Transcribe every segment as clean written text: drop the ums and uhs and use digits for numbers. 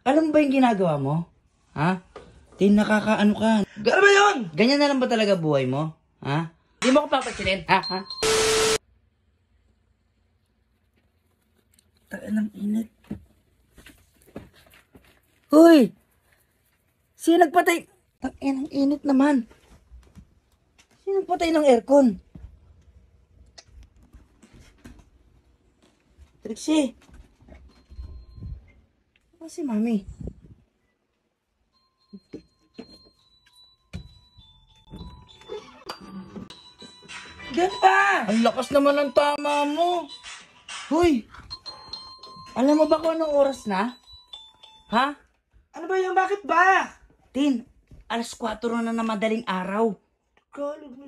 Alam mo ba yung ginagawa mo? Ha? Tin, nakakaano ka. Ano ba yun? Ganyan na lang ba talaga buhay mo? Ha? Di mo ko papatsilin? Ha? Ha? Tagal ng init. Hoy! Sino nagpatay? Tagal ng init naman. Sino nagpatay ng aircon? Trixie! Ano si Mami? Diyan pa! Ang lakas naman ng tama mo. Hoy! Alam mo ba kung anong oras na? Ha? Ano ba yun? Bakit ba? Tin, alas 4 na madaling araw.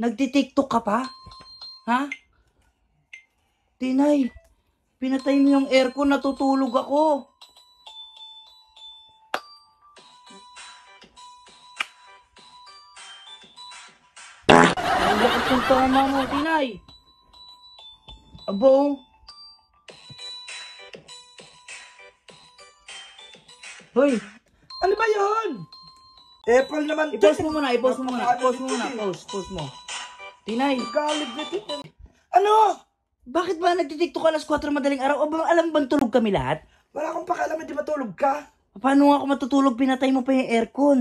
Nagtitiktok ka pa? Ha? Tinay, pinatay mo yung aircon, natutulog ako. Ang lakas ng tama mo, Tinay. Abo. Hoy, Ano ba yun? Apple naman. i-post mo muna, i-post mo muna. I-post mo muna, post mo. Tinay, Galit na ito. Ano? bakit ba nagtitiktok ka alas 4 madaling araw? O ba alam bang tulog kami lahat? Wala akong pakialam, hindi matulog ka. Paano nga ako matutulog? Pinatay mo pa yung aircon.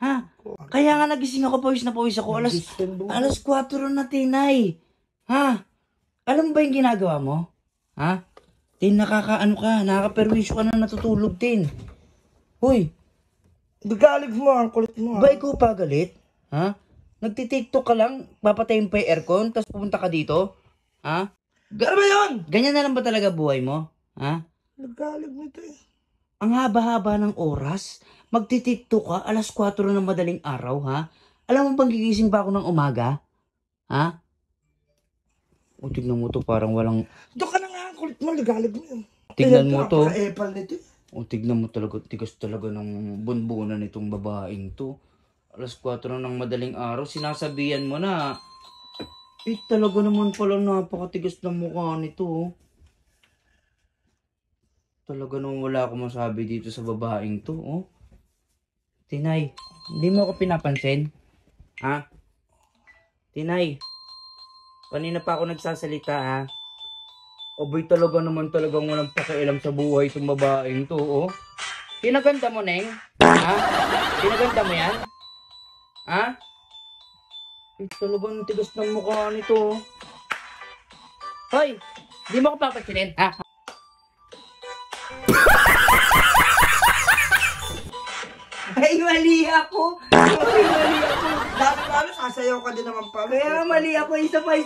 Ha? Kaya nga nagising ako, pawis na pawis ako. Alas 4 na, Tinay. Ha? Alam mo ba yung ginagawa mo? Ha? Tin, nakakaano ka, nakakaperwisyo ka na natutulog, Tin. Hoy, Galit mo, ang kulit mo. ba ikaw pa galit? Ha? Nagtitiktok ka lang, papatayin pa yung aircon, tapos pupunta ka dito? Ha? Ano ba yun? Ganyan na lang ba talaga buhay mo? Ha? Galit mo ito eh. Ang haba-haba ng oras, magtitiktok ka, alas 4 ng madaling araw, ha? Alam mo bang gigising pa ako ng umaga? Ha? O, tignan mo to, parang walang... Doon ka na nga, ang kulit mo, galit mo yun. Tignan mo to. Apple nito eh. O, tignan mo talaga, tigas talaga ng bunbunan nitong babaeng to. Alas 4 na ng madaling araw, sinasabihan mo na. Eh, talaga naman pala napakatigas ng mukha nito. Oh. Talaga naman wala akong masabi dito sa babaeng to. Oh. Tinay, hindi mo ako pinapansin? Ha? Tinay, kanina pa ako nagsasalita ha? Aboy, talaga naman talagang walang pakialam sa buhay itong babaeng to, oh. Kinaganda mo, Neng? Ha? Kinaganda mo yan? Ha? Eh, talagang tigas ng mukha nito, oh. Hoy! Di mo ko papatsilin, ha? Ay, mali ako! Ay, mali ako! Dami sasayaw ka din naman pala. Kaya mali ako, isa pa.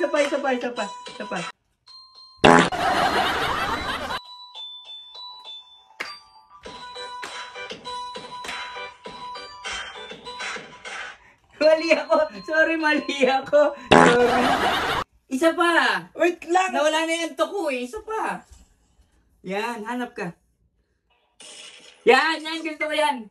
Mali ako. Sorry, mali ako. Sorry. Isa pa. Wait lang! Nawala na yung antok ko eh. Isa pa. Yan, hanap ka. Yan, gusto ko yan.